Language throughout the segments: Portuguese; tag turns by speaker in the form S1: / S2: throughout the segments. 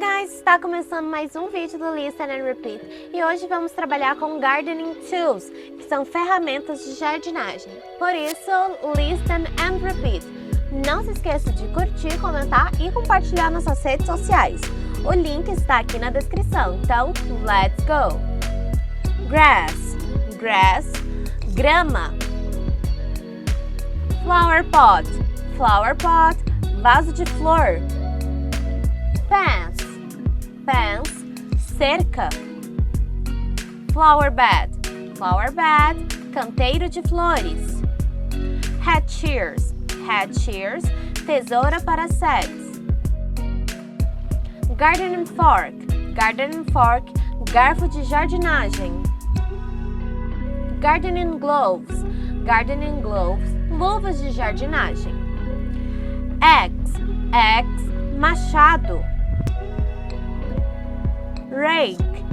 S1: guys! Está começando mais um vídeo do Listen and Repeat e hoje vamos trabalhar com Gardening Tools, que são ferramentas de jardinagem. Por isso, Listen and Repeat. Não se esqueça de curtir, comentar e compartilhar nas suas redes sociais. O link está aqui na descrição, então let's go! Grass, grass, grama. Flower pot, vaso de flor. Fence, cerca. Flower bed, canteiro de flores. Head shears, tesoura para sets. Gardening fork, garfo de jardinagem. Gardening gloves, luvas de jardinagem. Axe, machado. Rake,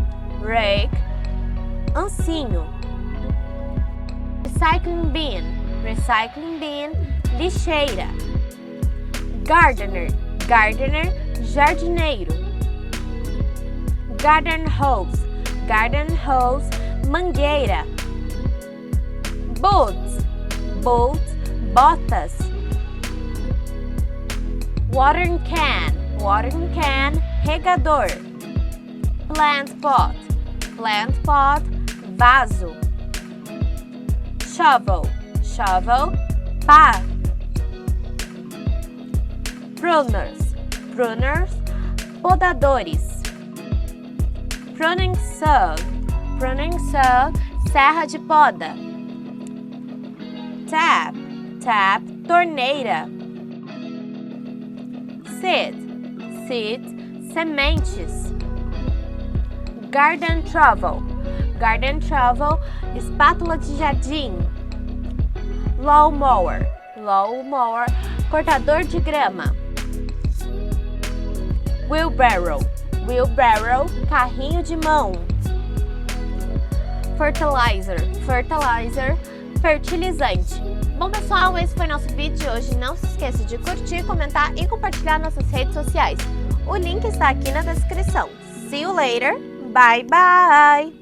S1: ancinho. Recycling bin, lixeira. Gardener, jardineiro. Garden hose, mangueira. Boots, botas. Watering can, regador. Plant pot, vaso. Shovel, pá. Pruners, podadores. Pruning saw, serra de poda. Tap, torneira. Seed, sementes. Garden trowel, espátula de jardim. Lawnmower, cortador de grama. Wheelbarrow, carrinho de mão. Fertilizer, fertilizante. Bom pessoal, esse foi nosso vídeo de hoje. Não se esqueça de curtir, comentar e compartilhar nossas redes sociais. O link está aqui na descrição. See you later. Bye bye!